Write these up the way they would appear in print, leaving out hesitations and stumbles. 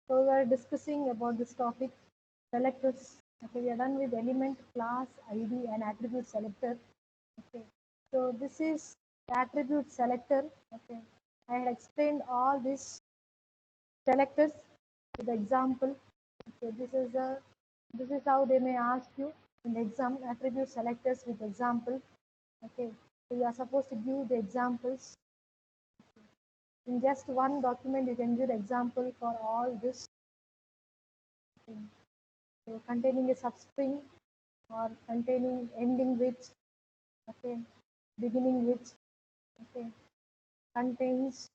So we are discussing about this topic, selectors. Okay, we are done with element, class, ID, and attribute selector. Okay, so this is the attribute selector. Okay, I had explained all these selectors with example. Okay, this is how they may ask you in the exam, attribute selectors with example. Okay, so you are supposed to give the examples in just one document. You can give the example for all this. Okay. So containing a substring or containing ending which, okay, beginning which, okay, contains,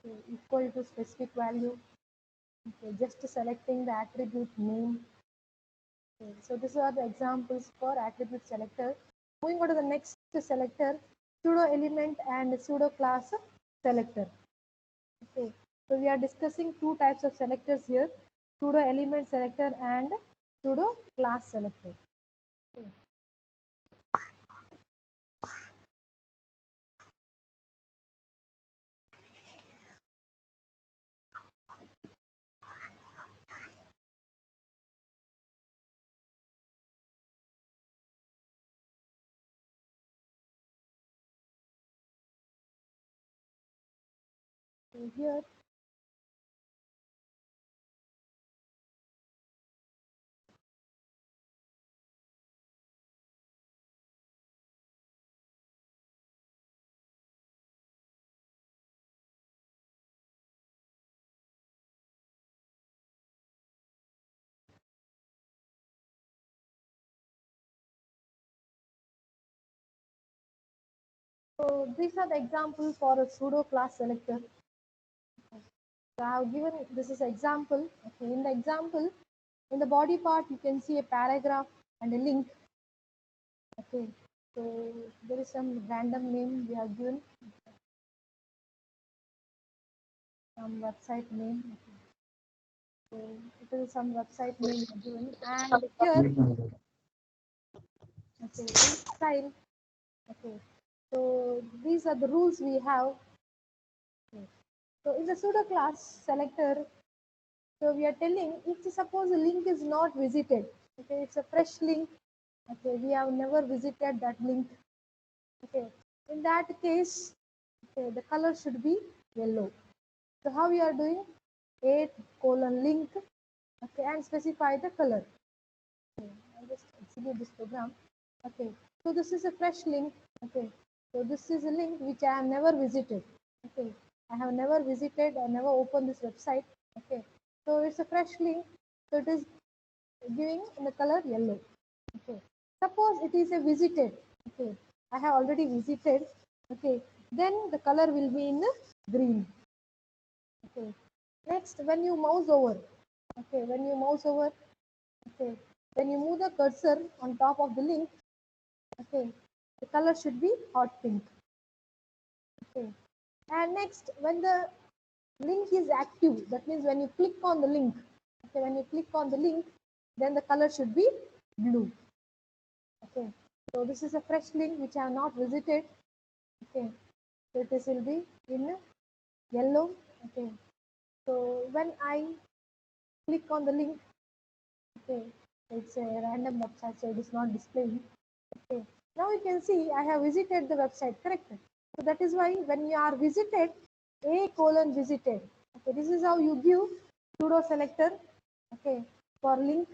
okay, equal to specific value, okay, just selecting the attribute name. Okay, so these are the examples for attribute selector. Moving on to the next selector, pseudo element and pseudo class selector. Okay, so we are discussing two types of selectors here, pseudo element selector and pseudo class selector. Okay. So here, so these are the examples for a pseudo class selector. So I have given this is example. Okay, in the example, in the body part, you can see a paragraph and a link. Okay, so there is some random name we have given, some website name. Okay. So it is some website name given, and here, okay, in style. Okay, so these are the rules we have. Okay. So in the pseudo class selector, so we are telling if suppose a link is not visited, okay, it's a fresh link. Okay, we have never visited that link. Okay, in that case, okay, the color should be yellow. So how we are doing? A:*link, okay, and specify the color. Okay, I'll just execute this program. Okay, so this is a fresh link. Okay, so this is a link which I have never visited. Okay, I have never visited or never opened this website. Okay, so it's a fresh link. So it is giving in the color yellow. Okay, suppose it is a visited. Okay, I have already visited. Okay, then the color will be in green. Okay, next when you mouse over. Okay, when you mouse over. Okay, when you move the cursor on top of the link. Okay, the color should be hot pink. Okay, and next when the link is active, that means when you click on the link. Okay, when you click on the link, then the color should be blue. Okay, so this is a fresh link which I have not visited. Okay, so this will be in yellow. Okay, so when I click on the link, okay, it's a random website, so it is not displaying. Okay, now you can see I have visited the website, correct? So that is why when you are visited, A:visited. Okay, this is how you give pseudo selector. Okay, for link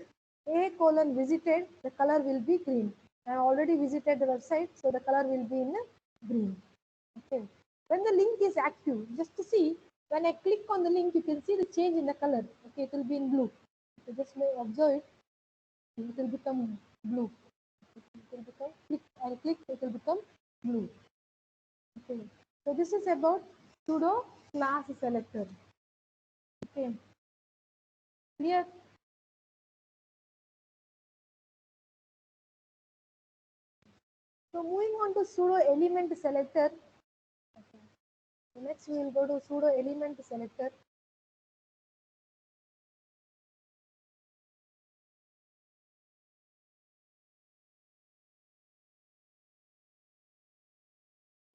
A:visited, the color will be green. I have already visited the website, so the color will be in green. Okay, when the link is active, just to see, when I click on the link, you can see the change in the color. Okay, it will be in blue. So just may observe it. It will become blue. It will become click. I click. It will become blue. Okay. So this is about pseudo class selector. Okay. Clear? So moving on to pseudo element selector. Okay. So next we will go to pseudo element selector.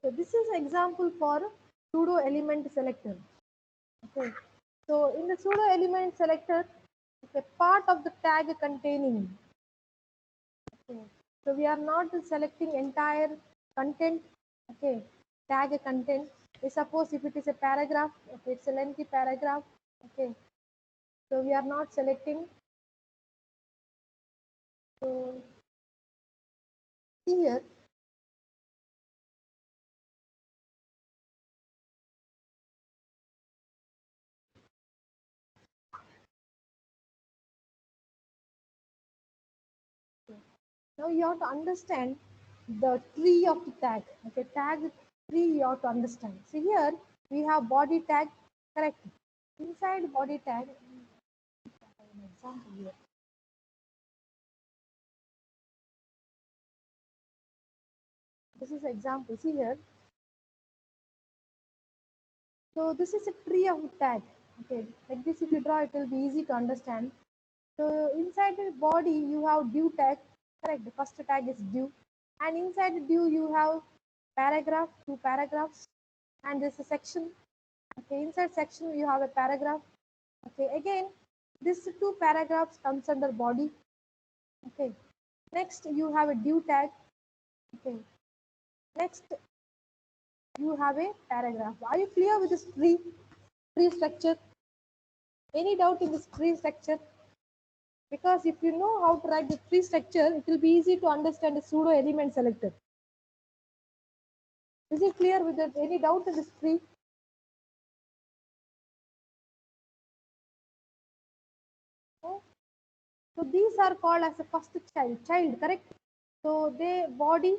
So this is an example for pseudo element selector. Okay. So in the pseudo element selector, it's a part of the tag containing. Okay. So we are not selecting entire content. Okay, tag content. We suppose if it is a paragraph, okay, it's a lengthy paragraph. Okay, so we are not selecting. So here, now you have to understand the tree of the tag. Okay, tag tree you have to understand. So here we have body tag, correct? Inside body tag, an example here. This is example. See here. So this is a tree of tag. Okay, like this if you draw, it will be easy to understand. So inside the body you have div tag, correct? The first tag is div, and inside the div you have paragraph, two paragraphs, and this is a section. Okay, inside section you have a paragraph. Okay, again these two paragraphs comes under body. Okay, next you have a div tag. Okay, next you have a paragraph. Are you clear with this tree structure? Any doubt in this tree structure? Because if you know how to write the tree structure, it will be easy to understand the pseudo element selector. Is it clear with that? Any doubt in this tree? Oh, so these are called as the first child, correct? So they body,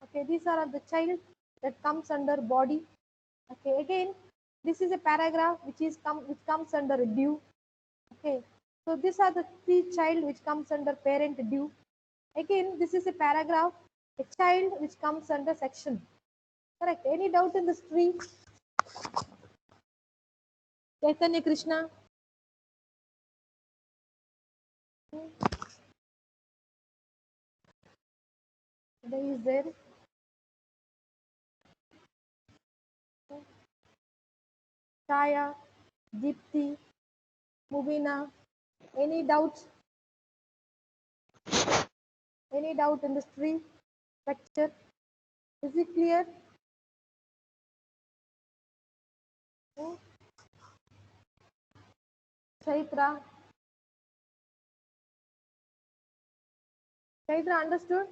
okay, these are the child that comes under body. Okay, again, this is a paragraph which comes under a div. Okay, so these are the three child which comes under parent div. Again, this is a paragraph, a child which comes under section. Correct. Any doubt in this tree? Chaitanya Krishna? There is there. Chaya, Deepthi, Mubina. Any doubts? Any doubt in this tree structure? Is it clear? Hmm? Chaitra? Chaitra understood?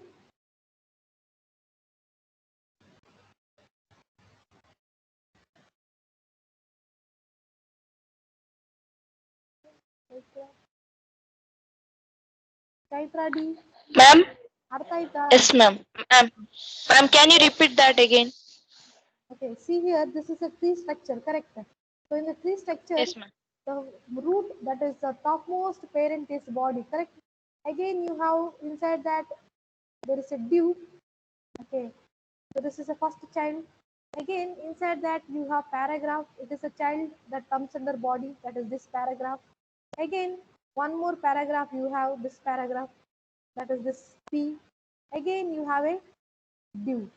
Chaitra D? Ma'am? Arthaita? Yes, ma'am. Ma'am, can you repeat that again? Okay, see here, this is a tree structure, correct? So in the tree structure, Yes, ma'am. the root that is the topmost parent is body, correct? Again, you have inside that there is a div. Okay, so this is a first child. Again, inside that you have paragraph. It is a child that comes under body. That is this paragraph. Again, one more paragraph. You have this paragraph. That is this P. Again, you have a div.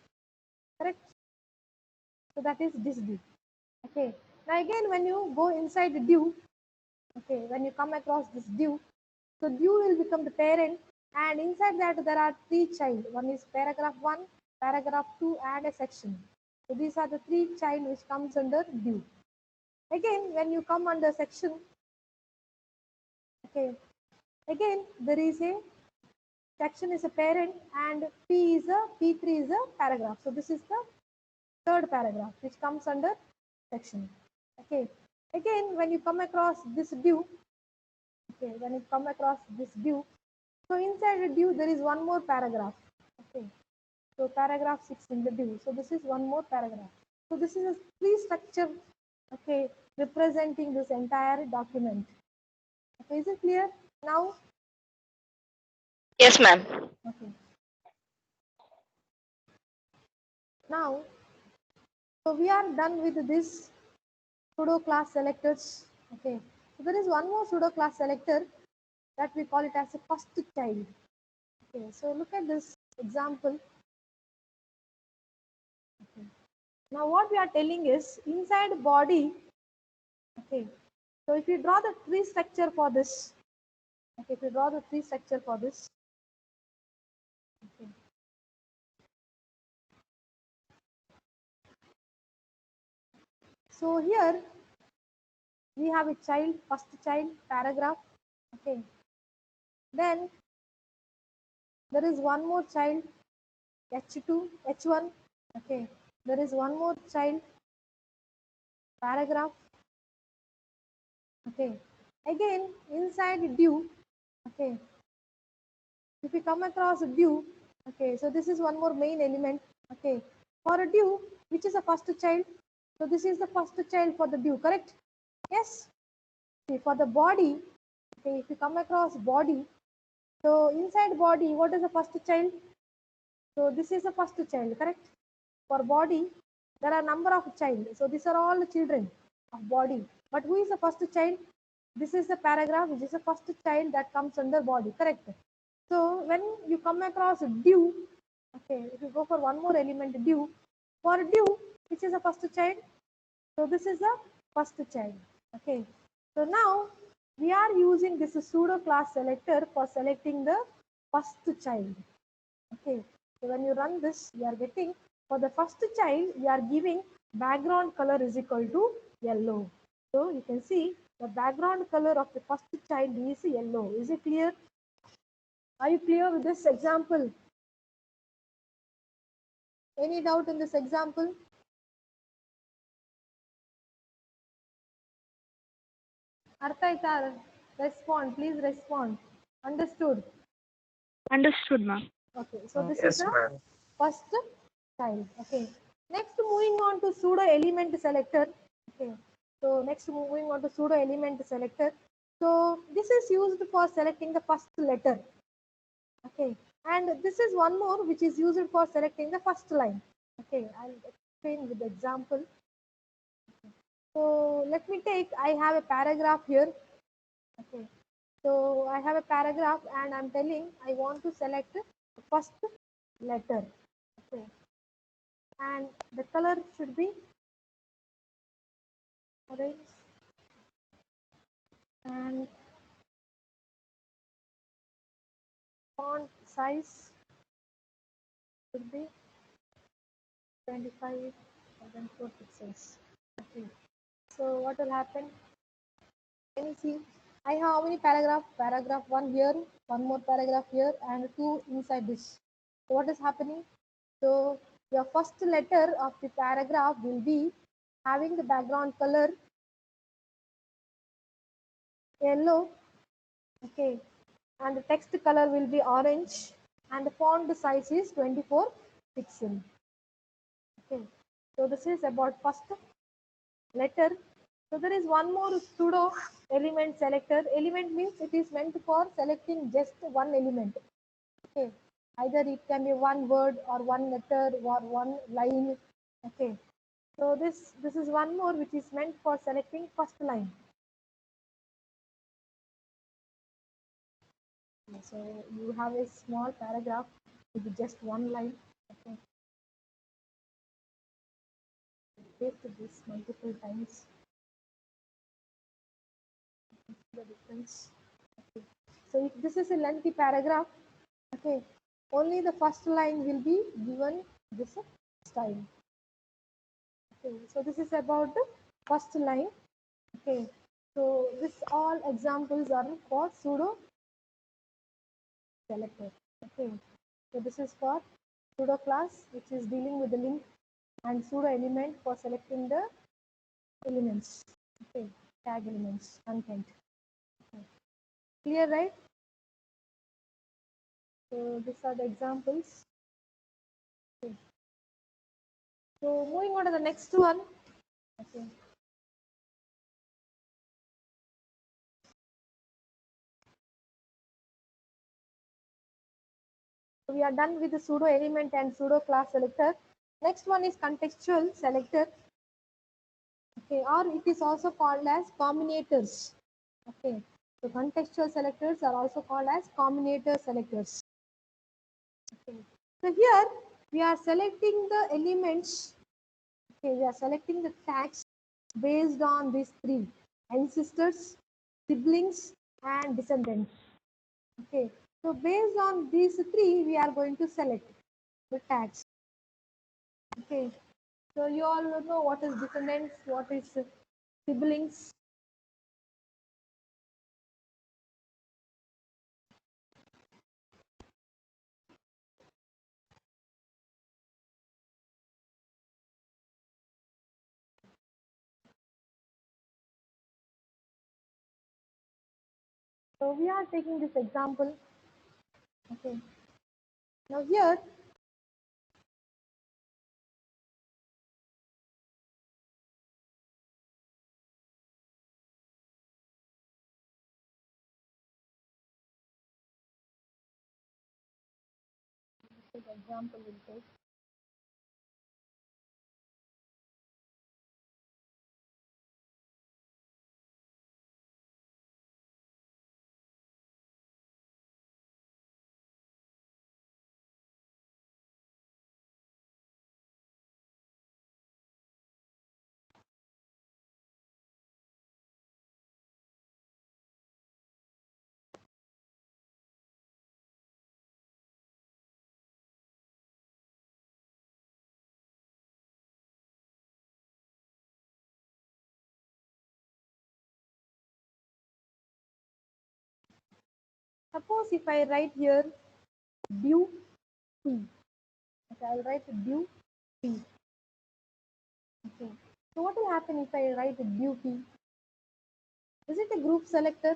Correct. So that is this div. Okay. Now again, when you go inside the div, okay, when you come across this div, so div will become the parent, and inside that there are three child. One is paragraph 1, paragraph 2, and a section. So these are the three child which comes under div. Again, when you come under section, okay, again there is a section is a parent, and P3 is a paragraph. So this is the third paragraph which comes under section. Okay. Again, when you come across this div, okay, when you come across this div, so inside the div there is one more paragraph. Okay. So paragraph 6 in the div. So this is one more paragraph. So this is a tree structure, okay, representing this entire document. Okay, is it clear now? Yes, ma'am. Okay. Now, so we are done with this pseudo class selectors. Okay. So there is one more pseudo class selector that we call it as a first child. Okay. So look at this example. Okay. Now what we are telling is inside body. Okay. So if you draw the tree structure for this, okay, if you draw the tree structure for this, okay. So here we have a child, first child, paragraph, okay. Then there is one more child, H2, H1, okay. There is one more child, paragraph, okay. Again, inside div, okay. If you come across a div, okay, so this is one more main element, okay. For a div, which is the first child, so this is the first child for the div, correct? Yes. See, for the body, okay, if you come across body, so inside body, what is the first child? So this is the first child, correct? For body, there are number of child. So these are all children of body. But who is the first child? This is the paragraph, which is the first child that comes under body, correct? So when you come across div, okay, if you go for one more element div, for div, which is the first child? So this is the first child, okay. So now we are using this pseudo class selector for selecting the first child, okay. So when you run this, we are getting for the first child, we are giving background color is equal to yellow. So you can see the background color of the first child is yellow. Is it clear? Are you clear with this example? Any doubt in this example? Artha aita? Respond, please respond. Understood? Understood, ma'am. Okay, so this is Yes, the ma'am. first child. Okay. Next, moving on to pseudo element selector. Okay. So next, moving on to pseudo element selector. So this is used for selecting the first letter. Okay. And this is one more which is used for selecting the first line. Okay. I'll explain with the example. So let me take. I have a paragraph here. Okay. So I have a paragraph and I'm telling I want to select the first letter. Okay. And the color should be orange and font size should be 25,004 pixels. Okay. So what will happen? Can you see? I have how many paragraph? Paragraph 1 here, one more paragraph here, and 2 inside this. So what is happening? So your first letter of the paragraph will be having the background color yellow, okay, and the text color will be orange, and the font size is 24 pixel. Okay, so this is about first letter. So there is one more pseudo element selector. Element means it is meant for selecting just one element. Okay, either it can be one word or one letter or one line. Okay, so this is one more which is meant for selecting first line. So you have a small paragraph with just one line. Okay, paste this multiple times. The difference. Okay. So if this is a lengthy paragraph, okay, only the first line will be given this style. Okay, so this is about the first line. Okay, so this all examples are for pseudo selector. Okay, so this is for pseudo class which is dealing with the link and pseudo element for selecting the elements. Okay, tag elements, content. Okay. Clear, right? So these are the examples. Okay. So moving on to the next one. Okay. So we are done with the pseudo element and pseudo class selector. Next one is contextual selector. Okay, or it is also called as combinators. Okay, so contextual selectors are also called as combinator selectors. Okay, so here we are selecting the elements. Okay, we are selecting the tags based on these three. ancestors, siblings, and descendants. Okay, so based on these three, we are going to select the tags. Okay, so you all know what is descendants, what is siblings. So we are taking this example. Okay, now here this example will take. Suppose if I write here due P. Okay, I'll write due P. Okay. So what will happen if I write due P? Is it a group selector?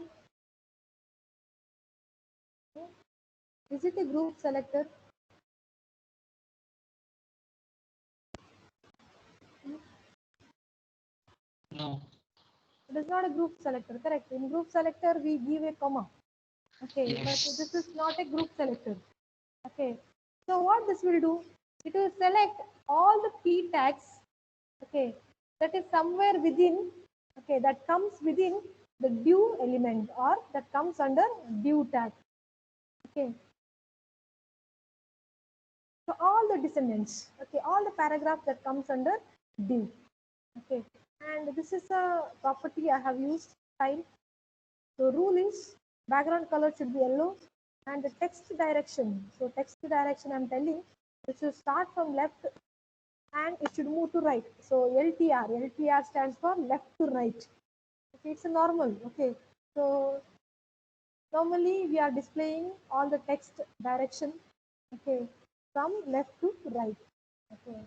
Is it a group selector? No. It is not a group selector, correct? In group selector, we give a comma. Okay, but this Yes. is not a group selector. Okay, so what this will do? It will select all the P tags. Okay, that is somewhere within. Okay, that comes within the due element or that comes under due tag. Okay, so all the descendants. Okay, all the paragraph that comes under due. Okay, and this is a property I have used style. So rule is background color should be yellow and the text direction. So text direction I'm telling it should start from left and it should move to right. So LTR, LTR stands for left to right. Okay, it's a normal. Okay, so normally we are displaying all the text direction. Okay, from left to right. Okay,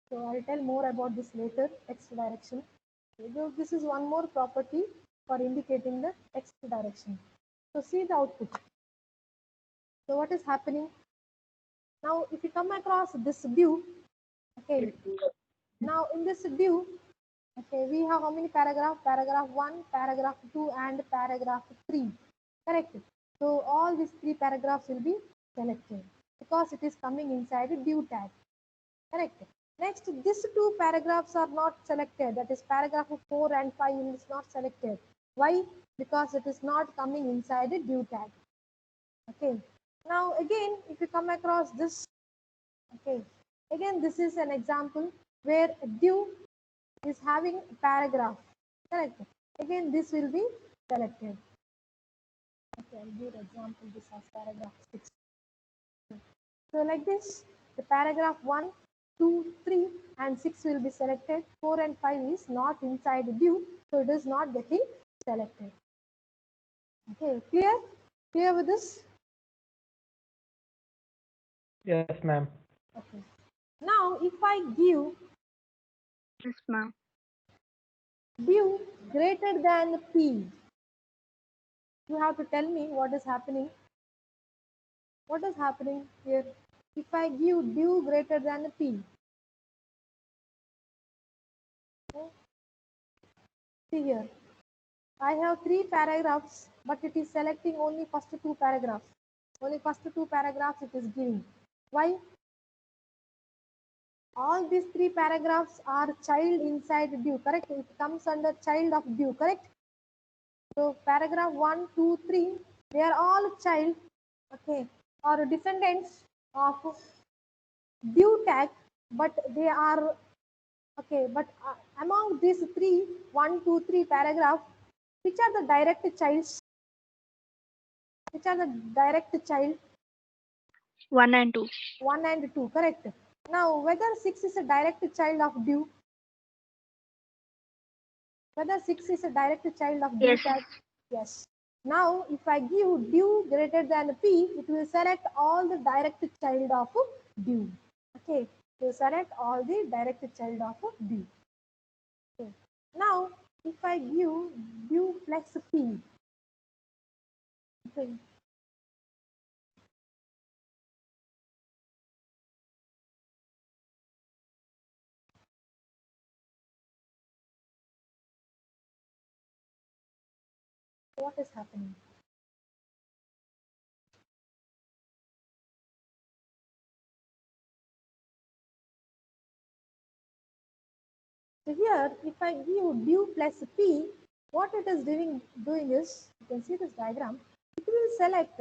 so I'll tell more about this later. Text direction. So this is one more property for indicating the text direction. So see the output. So what is happening? Now if you come across this div, okay, now in this div, okay, we have how many paragraph? Paragraph 1, paragraph 2 and paragraph 3. Correct. So all these three paragraphs will be selected because it is coming inside a div tag. Correct. Next, these two paragraphs are not selected. That is paragraph 4 and 5 is not selected. Why? Because it is not coming inside a div tag. Okay. Now again, if you come across this, okay, again this is an example where div is having a paragraph. Correct. Again, this will be selected. Okay, I'll give example. This has paragraph 6. So like this, the paragraph 1, 2, 3 and 6 will be selected. 4 and 5 is not inside div, so it is not getting selected. Okay, clear? Clear with this? Yes, ma'am. Okay. Now, if I give Yes, ma'am. div greater than P, you have to tell me what is happening. What is happening here? If I give div greater than P, okay, see here. I have 3 paragraphs, but it is selecting only first 2 paragraphs. Only first 2 paragraphs it is giving. Why? All these 3 paragraphs are child inside div, correct? It comes under child of div, correct? So paragraph 1, 2, 3, they are all child, okay, or descendants of div tag, but they are Okay, but among these three, 1, 2, 3 paragraph, which are the direct childs? Which are the direct child? 1 and 2. 1 and 2, correct. Now, whether 6 is a direct child of div, whether 6 is a direct child of div Yes. tag, yes. Now, if I give div greater than p, it will select all the direct child of div. Okay, it will select all the direct child of div. Okay. Now, if I give div plus p, okay, what is happening? So here, if I give div plus p, what it is doing is, you can see this diagram, it will select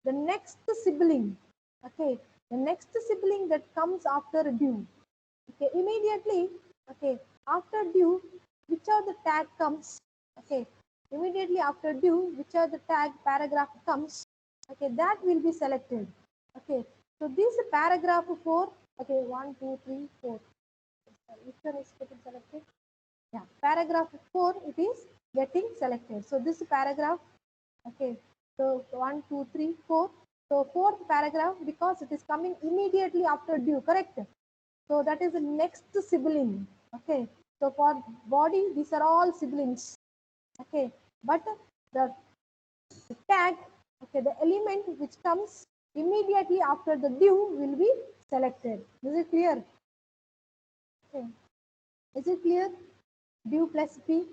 the next sibling. Okay, the next sibling that comes after div. Okay, immediately, okay, after div, which are the tag comes, okay, immediately after div, which are the tag paragraph comes, okay, that will be selected. Okay, so this paragraph 4, okay, 1, 2, 3, 4. Which one is getting selected? Yeah, paragraph 4, it is getting selected. So this paragraph, okay, so 1, 2, 3, 4. So fourth paragraph, because it is coming immediately after div, correct? So that is the next sibling. Okay, so for body, these are all siblings. Okay, but the tag, okay, the element which comes immediately after the div will be selected. Is it clear? Okay, is it clear? Div plus p.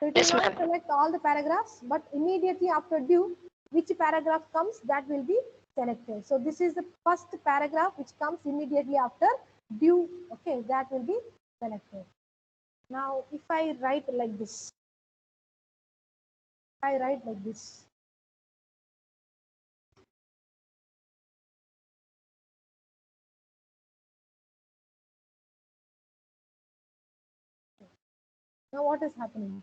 So it will Yes, not ma'am. select all the paragraphs, but immediately after div, which paragraph comes, that will be selected. So this is the first paragraph which comes immediately after div. Okay, that will be selected. Now, if I write like this, I write like this. Now, what is happening?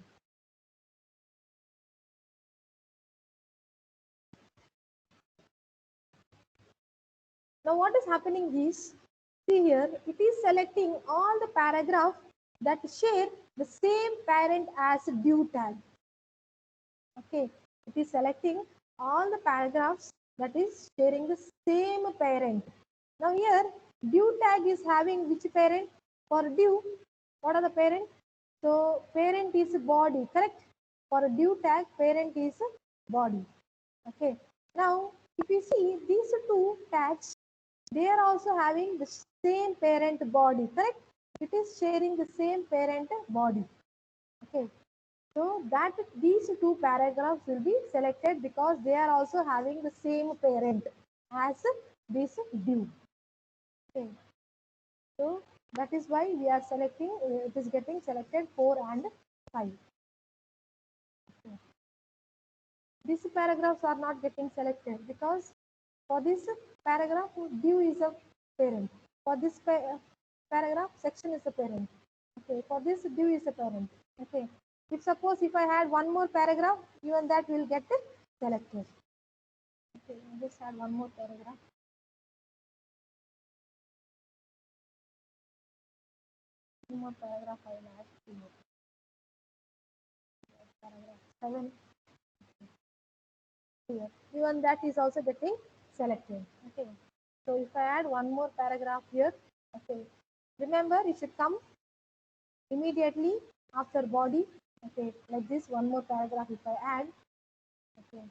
Now, what is happening is, see here, it is selecting all the paragraph that share the same parent as div tag. Okay, it is selecting all the paragraphs that is sharing the same parent. Now here, div tag is having which parent? For div, what are the parent? So parent is body, correct? For div tag, parent is body. Okay. Now, if you see these two tags, they are also having the same parent body, correct? It is sharing the same parent body. Okay. So that these two paragraphs will be selected because they are also having the same parent as this div. Okay. So that is why we are selecting, it is getting selected 4 and 5. Okay. These paragraphs are not getting selected because for this paragraph, div is a parent. For this paragraph, section is a parent. Okay. For this, div is a parent. Okay. If suppose if I had one more paragraph, even that will get selected. Okay, I just add one more paragraph. Two more paragraph I will add. Two more. Paragraph 7 here. Even that is also getting selected. Okay. So if I add one more paragraph here, okay. Remember, it should come immediately after body. Okay, like this, one more paragraph if I add. Okay.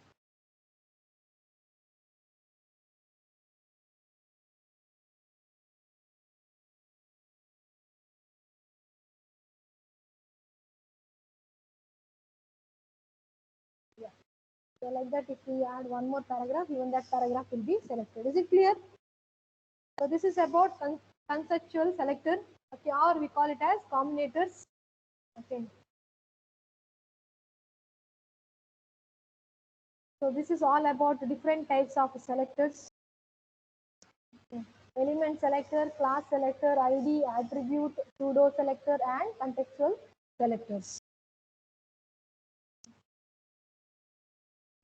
Yeah. So like that, if we add one more paragraph, even that paragraph will be selected. Is it clear? So this is about conceptual selector. Okay, or we call it as combinators. Okay. So this is all about different types of selectors. Okay. element selector, class selector, ID, attribute, pseudo selector, and contextual selectors.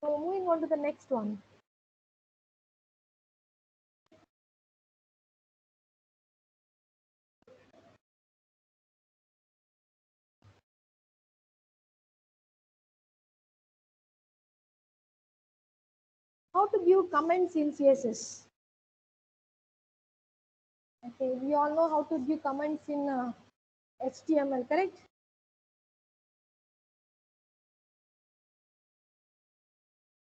So moving on to the next one. How to give comments in CSS. Okay, we all know how to give comments in HTML, correct?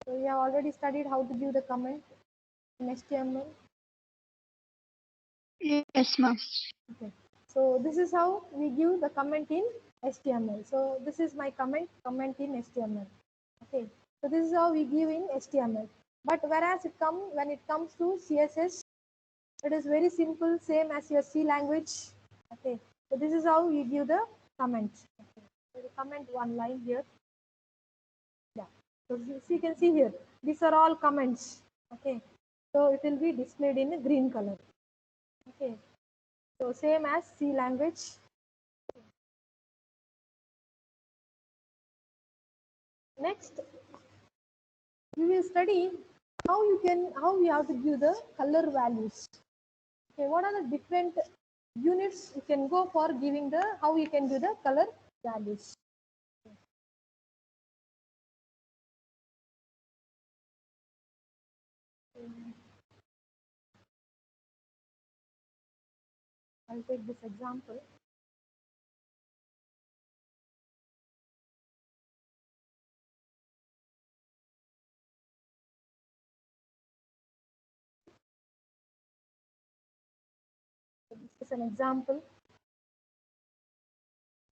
So we have already studied how to give the comment in HTML. Yes, ma'am. Okay. So this is how we give the comment in HTML. So this is my comment in HTML. Okay. So this is how we give in HTML. But whereas when it comes to CSS, it is very simple, same as your C language. Okay. So this is how we give the comment. Okay. So the comment one line here. Yeah. So you can see here, these are all comments. Okay. So it will be displayed in a green color. Okay. So same as C language. Next, we will study how we have to give the color values. Okay, what are the different units you can go for giving the how you can do the color values. I'll take this example. So this is an example.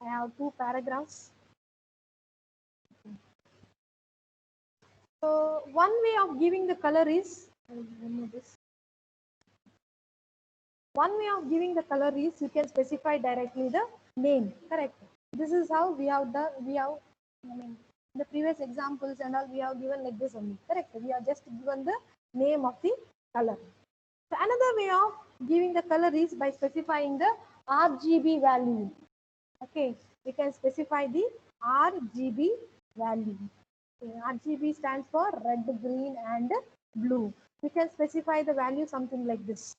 I have two paragraphs. So one way of giving the color is, I'll remove this. One way of giving the color is you can specify directly the name, correct? This is how I mean, the previous examples and all we have given like this only, correct? We have just given the name of the color. So another way of giving the color is by specifying the RGB value. Okay, we can specify the RGB value. Okay, RGB stands for red, green, and blue. We can specify the value something like this.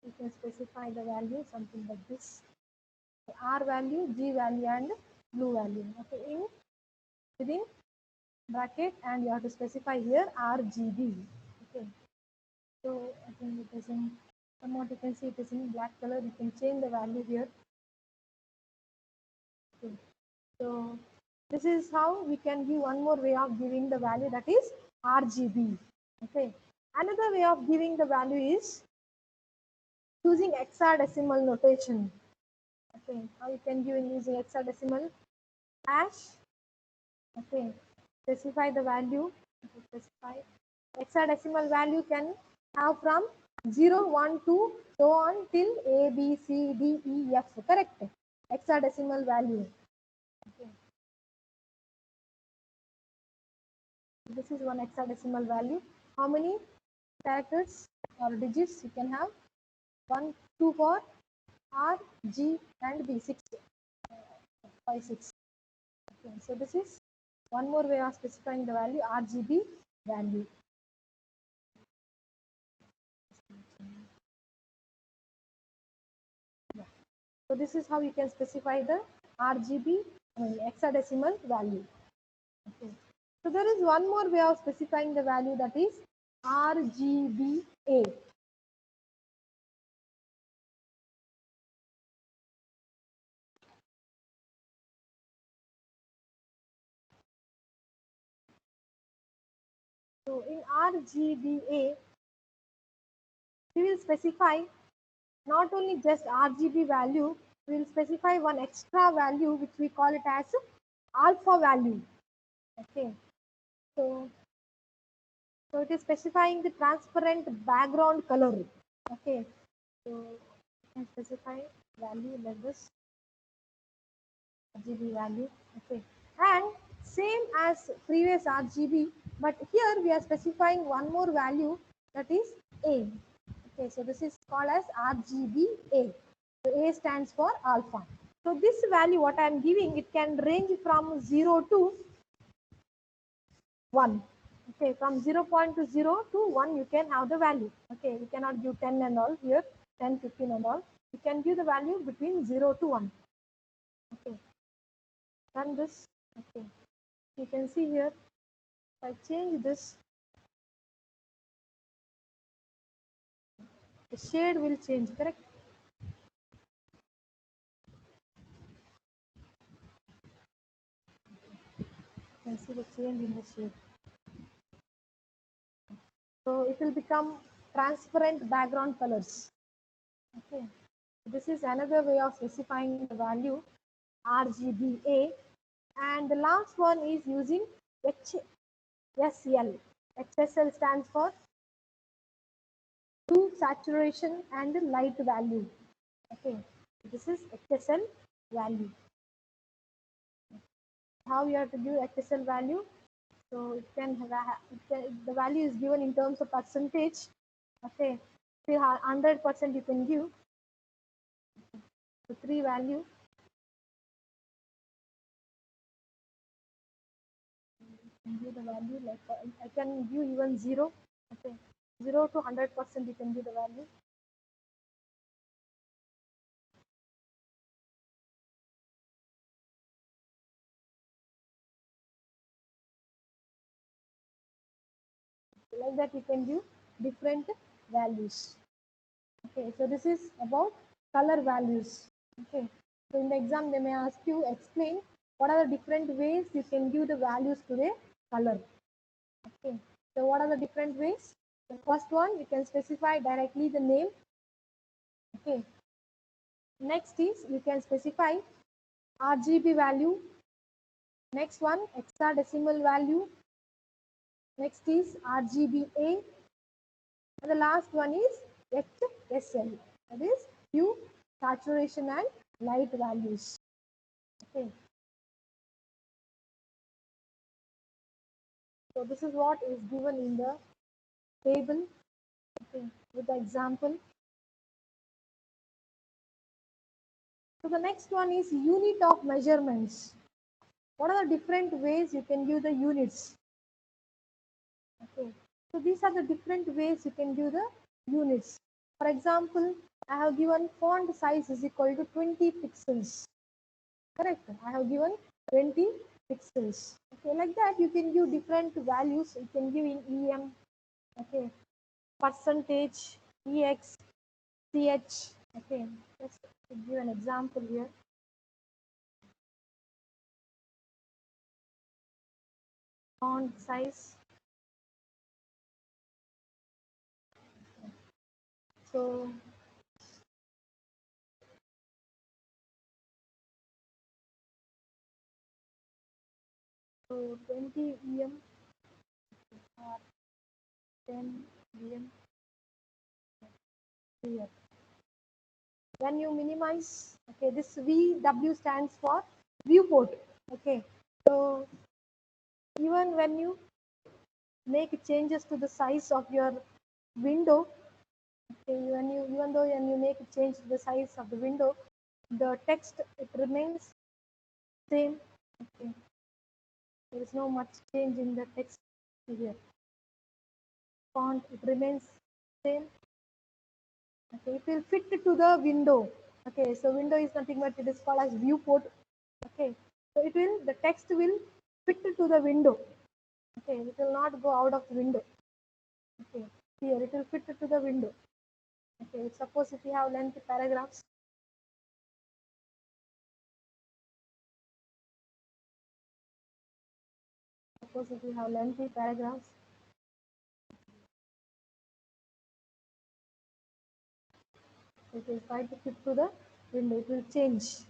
We can specify the value something like this. R value, G value, and blue value. Okay, within bracket, and you have to specify here RGB. Okay, so I think it is in somewhat you can see it is in black color. You can change the value here. Okay. So this is how we can give one more way of giving the value, that is RGB. Okay. Another way of giving the value is using hexadecimal notation. Okay. How you can give in using hexadecimal hash. Okay. Specify the value. Okay, specify hexadecimal value can have from 0, 1, 2, so on till A, B, C, D, E, F. Correct. Hexadecimal value. Okay. This is one hexadecimal value. How many characters or digits you can have? 1, 2 for R, G, and B. 6, 5, 6. Okay, so this is one more way of specifying the value, RGB value. Yeah. So this is how you can specify the RGB hexadecimal value. Okay. So there is one more way of specifying the value, that is RGBA. So in RGBA, we will specify not only just RGB value, we will specify one extra value which we call it as alpha value. Okay, so it is specifying the transparent background color. Okay, so you can specify value like this, RGB value. Okay, and same as previous RGB, but here we are specifying one more value, that is A. Okay, so this is called as RGBA. So A stands for alpha. So this value what I am giving, it can range from 0 to 1. Okay, from 0 to 0 to 1 you can have the value. Okay, you cannot give 10 and all here, 10, 15 and all. You can give the value between 0 to 1. Okay, run this. Okay, you can see here, if I change this, the shade will change, correct? You can see the change in the shade. So it will become transparent background colors. Okay, this is another way of specifying the value RGBA. And the last one is using HSL. HSL stands for hue, saturation and light value. Okay, this is HSL value. How you have to give HSL value? So the value is given in terms of percentage. Okay, 100% you can give. The 3 value. Give the value like I can give even 0. Okay, 0 to 100% you can give the value. Like that you can give different values. Okay, so this is about color values. Okay, so in the exam they may ask you explain what are the different ways you can give the values to the color. Okay, so what are the different ways? The first one, you can specify directly the name. Okay, next is you can specify RGB value. Next one, hexadecimal value. Next is RGBA. And the last one is HSL. That is hue, saturation and light values. Okay. So this is what is given in the table. Okay, with the example. So the next one is unit of measurements. What are the different ways you can give the units? Okay, so these are the different ways you can give the units. For example, I have given font size is equal to 20 pixels. Correct. I have given 20 pixels. Okay, like that you can give different values. You can give in EM. Okay, percentage, EX, CH. Okay, let's give an example here. Font size. So 20 EM or 10 EM here. When you minimize, okay, this VW stands for viewport. Okay, so even when you make changes to the size of your window, okay, even though when you make a change to the size of the window, the text it remains same. Okay, there is no much change in the text here. Font it remains same. Okay, it will fit to the window. Okay, so window is nothing but it is called as viewport. Okay, so the text will fit to the window. Okay, it will not go out of the window. Okay, here it will fit to the window. Okay, suppose if you have lengthy paragraphs, suppose if you have lengthy paragraphs, it will try to fit to the window. It will change.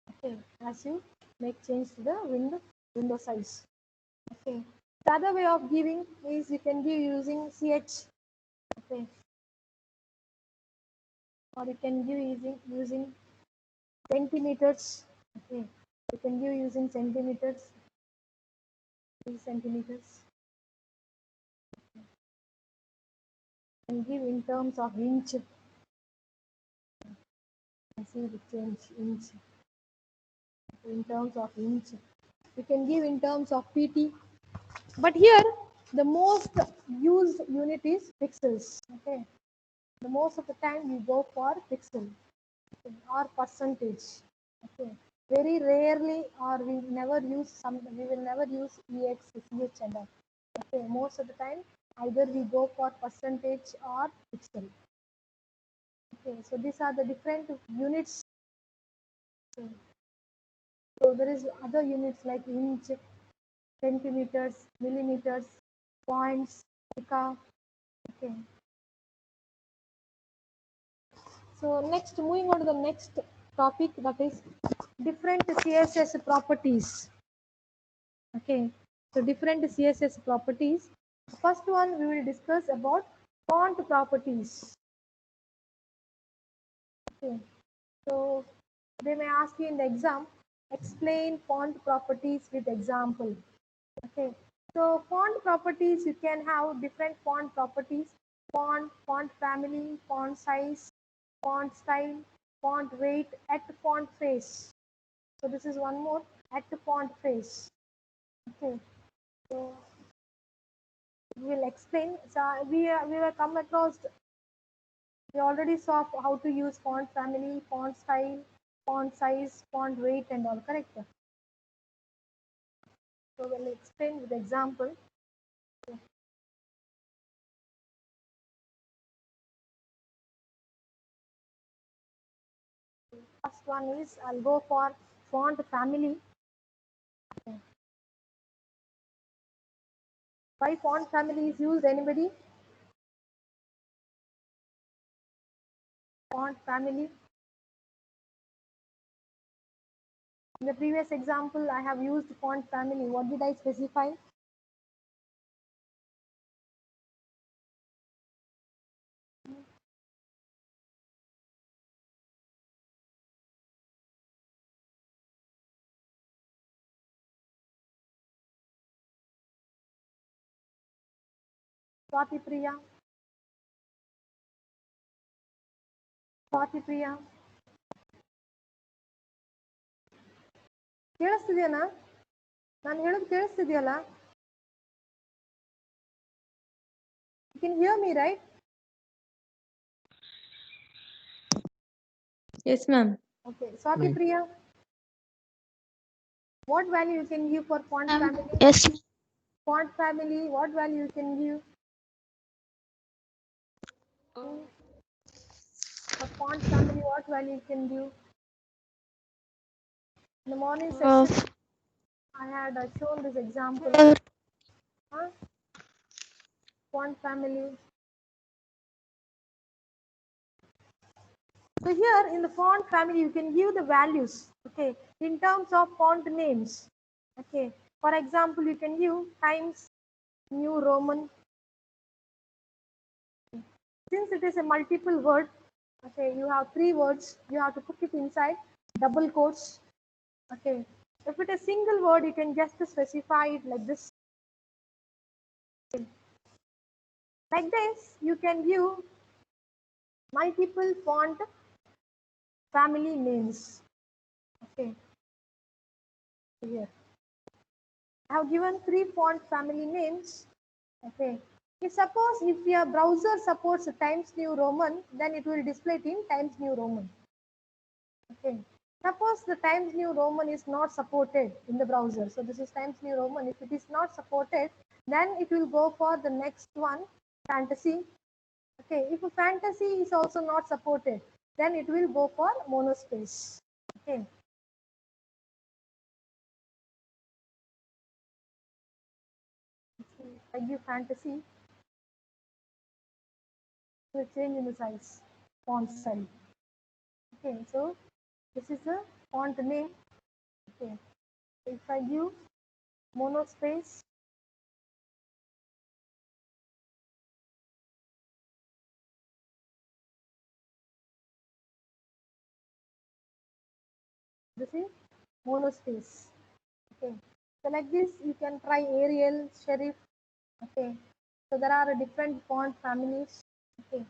Okay, as you make change to the window size. Okay, the other way of giving is you can give using CH. Okay, or you can give using centimeters. Okay, you can give using centimeters. 3 centimeters. can give in terms of inch. See the change inch in terms of inch. We can give in terms of pt. But here the most used unit is pixels. Okay. The most of the time we go for pixel or percentage. Okay. Very rarely or we never use we will never use ex, ch and all. Okay. Most of the time either we go for percentage or pixel. Okay. So these are the different units. So there is other units like inch, centimeters, millimeters, points, pica. Okay. So next, moving on to the next topic, that is different CSS properties. Okay. So different CSS properties. First one we will discuss about font properties. Okay. So they may ask you in the exam, explain font properties with example. Okay. So font properties, you can have different font properties: font, font family, font size, font style, font weight, at font face. So this is one more, at font face. Okay. So we will explain. So we were come across. We already saw how to use font family, font style, font size, font weight, and all. Correct. So we'll explain with example. First one is, I'll go for font family. Why font family is used? Anybody? Font family. In the previous example, I have used font family. What did I specify? Swati Priya. Swati Priya. ಕೇಳಿಸ್ತಿದೆಯಾ? ನಾನು ಹೇಳೋದು ಕೇಳಿಸ್ತಿದೆಯಲ್ಲ? You can hear me, right? Yes, ma'am. Okay. Swati Priya. What value you can give for font family? Yes. Font family, what value you can give? For font family, what value you can give? In the morning session, I had shown this example. Huh? Font family. So here in the font family, you can give the values. Okay. In terms of font names. Okay. For example, you can give Times New Roman. Since it is a multiple word, okay, you have 3 words, you have to put it inside double quotes. Okay. If it is single word, you can just specify it like this. Okay. Like this, you can give multiple font family names. Okay. Here. I have given 3 font family names. Okay. If your browser supports Times New Roman, then it will display it in Times New Roman. Okay. Suppose the Times New Roman is not supported in the browser. So this is Times New Roman. If it is not supported, then it will go for the next one, Fantasy. Okay. If a Fantasy is also not supported, then it will go for monospace. Okay. I give Fantasy, will change in the size, font size. Okay, so this is the font name. Okay, if I give monospace, this is monospace. Okay, so like this, you can try Arial, Serif. Okay, so there are different font families. Okay.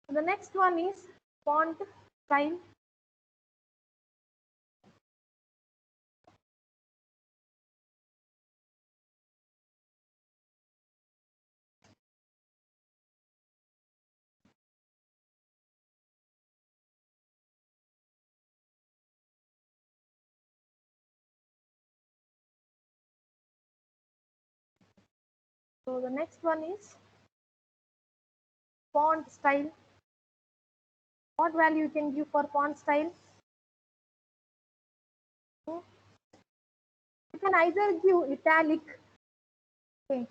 The next one is font style. So the next one is font style. What value you can give for font style? You can either give italic, okay,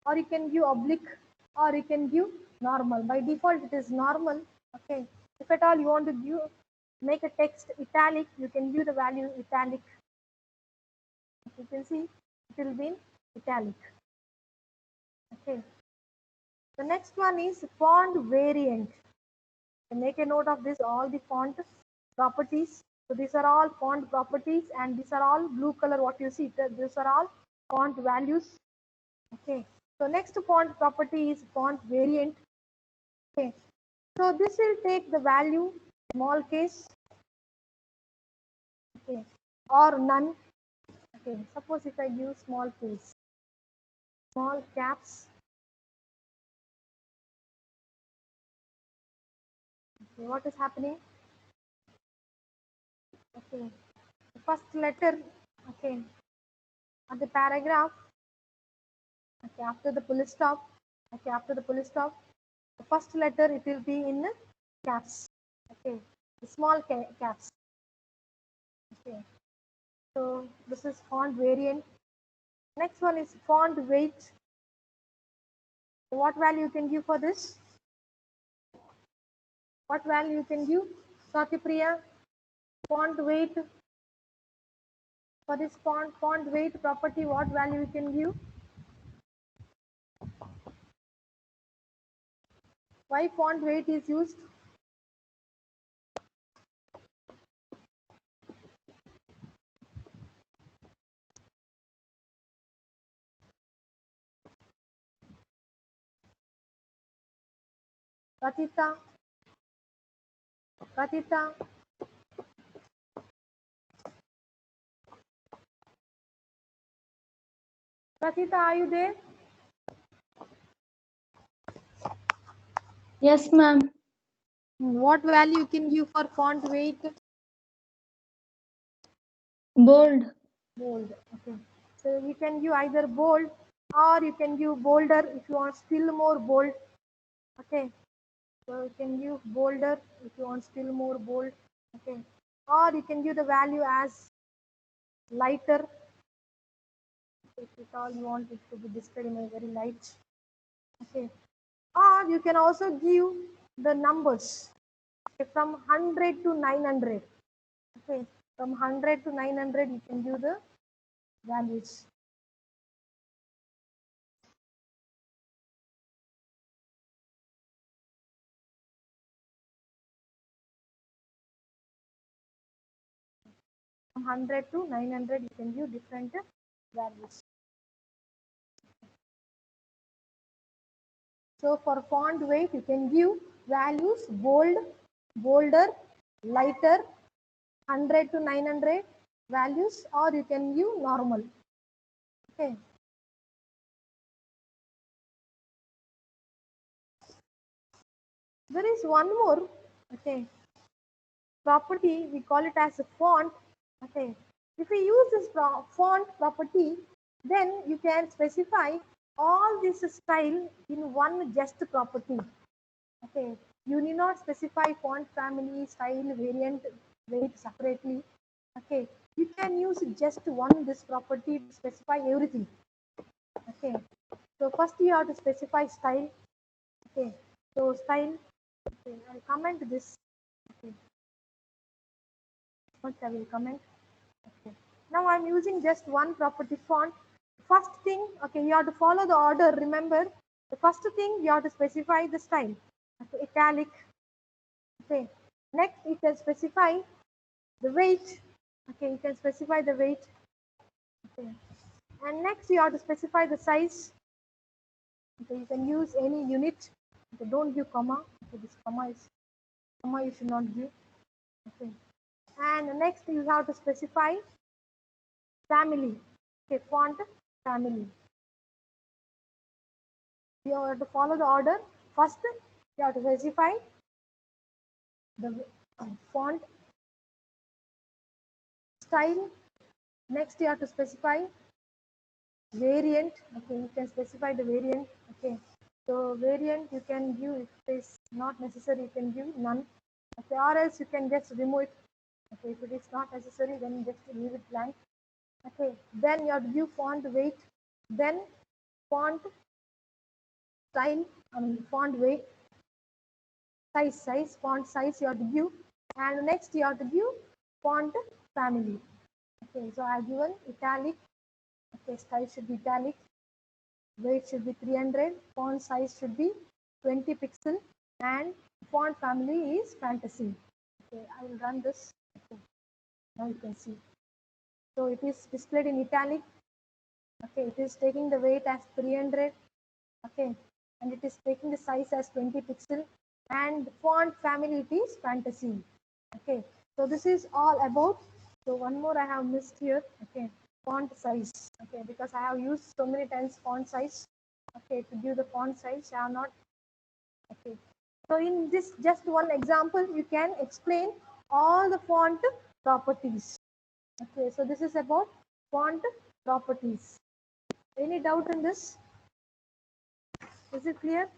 or you can give oblique, or you can give normal. By default, it is normal. Okay. If at all you want to give, make a text italic, you can give the value italic. You can see it will be in italic. Okay. The next one is font variant. Make a note of this, all the font properties. So these are all font properties, and these are all blue color what you see. These are all font values. Okay. So next font property is font variant. Okay. So this will take the value small case, okay, or none. Okay. Suppose if I give small case, small caps. Okay, what is happening? Okay. The first letter, okay, at the paragraph, okay, after the full stop, okay, after the full stop, the first letter it will be in caps, okay, the small caps. Okay, so this is font variant. Next one is font weight. So what value you can give for this? What value you can give? Swatipriya, font weight for this font weight property, what value you can give? Why font weight is used? Ratita, Ratita, Ratita, are you there? Yes, ma'am. What value you can give for font weight? Bold. Bold. Okay. So you can give either bold or you can give bolder if you want still more bold. Okay. So you can give bolder if you want still more bold. Okay. Or you can give the value as lighter. If at all you want it to be displayed in a very light. Okay. Or you can also give the numbers, okay, from 100 to 900. Okay. From 100 to 900 you can give the values. From 100 to 900 you can give different values. So for font weight you can give values bold, bolder, lighter, 100 to 900 values, or you can give normal. Okay. There is one more, okay, property, we call it as a font. Okay. If we use this font property, then you can specify all this style in one just property. Okay. You need not specify font family, style, variant, weight separately. Okay. You can use just one this property to specify everything. Okay. So first you have to specify style. Okay. So style. Okay. I'll comment this. Okay. First I will comment. Okay. Now I'm using just one property font. First thing, okay, you have to follow the order. Remember, the first thing you have to specify the style. Okay, italic. Okay. Next, you can specify the weight. Okay, you can specify the weight. Okay. And next, you have to specify the size. Okay, you can use any unit. Okay, don't give comma. Okay, this comma you should not give. Okay, and next you have to specify family. Okay, font family. You have to follow the order. First, you have to specify the font style. Next, you have to specify variant. Okay, you can specify the variant. Okay, so variant you can give, if it is not necessary, you can give none. Okay, or else you can just remove it. Okay, if it is not necessary, then just leave it blank. Okay, then you have to give font weight, then font style, font weight, font size you have to give, and next you have to give font family. Okay, so I have given italic. Okay, style should be italic, weight should be 300, font size should be 20 pixel, and font family is fantasy. Okay, I will run this. Okay, now you can see. So it is displayed in italic. Okay, it is taking the weight as 300. Okay, and it is taking the size as 20 pixel, and font family it is fantasy. Okay, so this is all about. So one more I have missed here. Okay, font size. Okay, because I have used so many times font size. Okay, to give the font size I have not. Okay, so in this just one example you can explain all the font properties. Okay, so this is about font properties. Any doubt in this? Is it clear?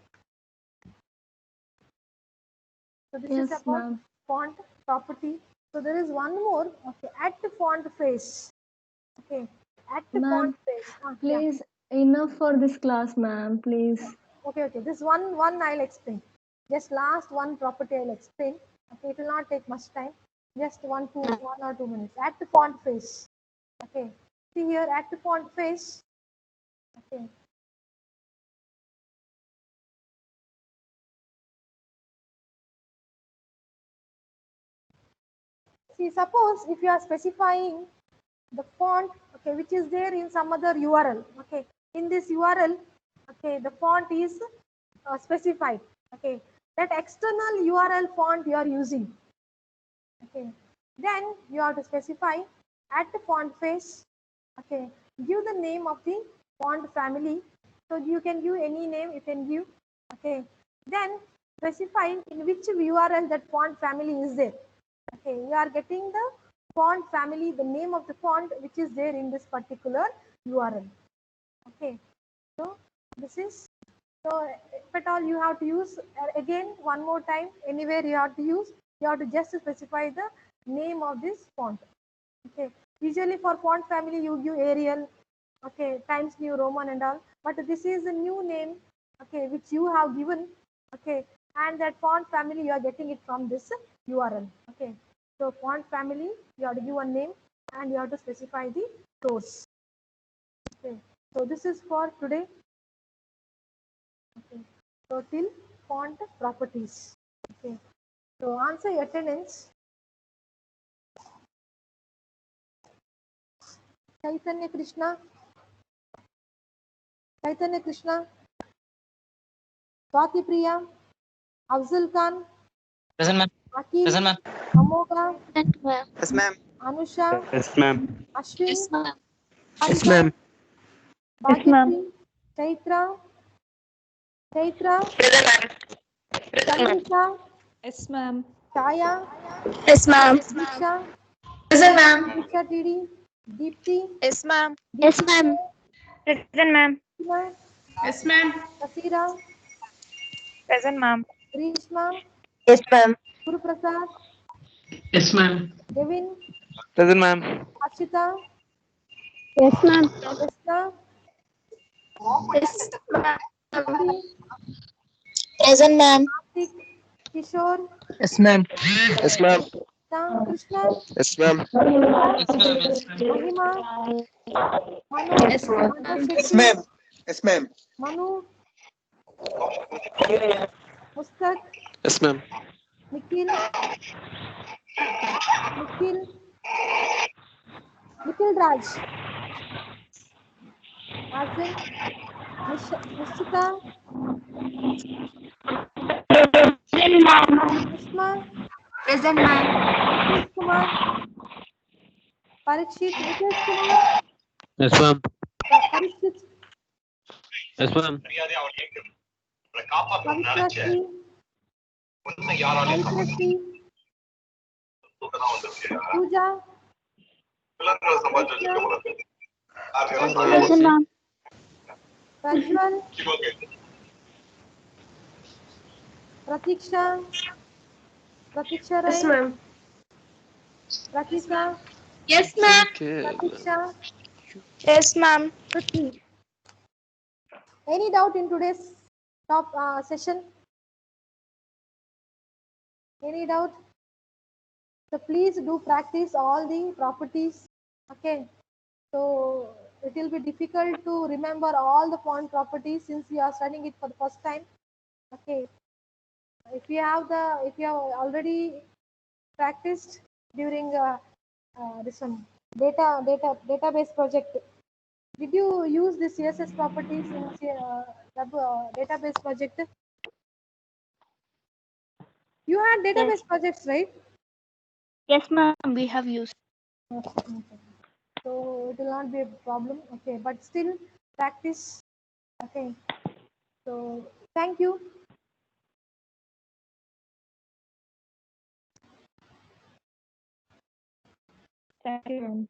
So this is Yes, about ma'am. font property. So there is one more. Okay, at the font face. Okay, at the font Ma'am, face. Yeah. please, enough for this class, ma'am, please. Okay, okay. This one I'll explain. Just last one property I'll explain. Okay, it will not take much time. Just 1 or 2 minutes. At the font face. Okay. See here at the font face. Okay. See, suppose if you are specifying the font, okay, which is there in some other URL. Okay, in this URL, okay, the font is specified. Okay, that external URL font you are using. Okay, then you have to specify at the font face. Okay, give the name of the font family. So you can give any name you can give. Okay, then specify in which URL that font family is there. Okay, you are getting the font family, the name of the font which is there in this particular URL. Okay, so this is, so if at all you have to use, again one more time, anywhere you have to use, you have to just specify the name of this font. Okay, usually for font family you give Arial, okay, Times New Roman and all, but this is a new name, okay, which you have given. Okay, and that font family you are getting it from this URL. Okay, so font family you have to give one name and you have to specify the source. Okay, so this is for today. Okay, so till font properties. Okay, so answer your attendance. Chaitanya Krishna, Swati Priya, Afzal Khan, Present, ma'am. Akil, Present, ma'am. Amoga, Yes, ma'am. Anusha, Yes, ma'am. Ashwin, Yes, Harika, ma'am. Yes, ma'am. Bhagyashree, Chaitra, Present, ma'am. Present, ma'am. Chandrika, Yes, ma'am. Chaya, Yes, ma'am. Diksha, Present, ma'am. Diksha TD, Deepti, Yes, ma'am. Yes, ma'am. Present, ma'am. Deepti, Yes, ma'am. Kasira, Present, ma'am. Grishma, Yes, ma'am. Guru Prasad, Yes, ma'am. Devin, Present, ma'am. Ashita, Yes, ma'am. Krishna, Yes, ma'am. Trupti, Present, ma'am. Karthik, Kishore, Yes, ma'am. Yes, ma'am. Krishna, Yes, ma'am. Krishna, Yes, ma'am. Yes, ma'am. Mahima, Manoj, Yes, ma'am. Manoj Yes, Shetty, ma'am. Yes, ma'am. Manu, Mustak, Yes, ma'am. Nikhil, Nikhil, Nikhil Raj, Azim, Nishita, Ushma, Present, ma'am. Nitish Kumar, Parikshit, Nitish Kumar, Yes, ma'am. Parikshit, Yes, ma'am. Pavitra Sri, Pavitra Sri, Pooja, Krishna, Present, ma'am. Prajwal, Pratiksha, Pratiksha Yes, Rai, ma'am. Prakisa, Yes, ma'am. Pratiksha, Yes, ma'am. Prithvi. Any doubt in today's top session? Any doubt? So please do practice all the properties. Okay. So it will be difficult to remember all the font properties since you are studying it for the first time. Okay. If you have already practiced during this one database project, did you use the CSS properties in database project? You had Yes. database projects, right? Yes, ma'am. We have used. Okay. So it will not be a problem. Okay, but still practice. Okay. So thank you. Thank you, ma'am.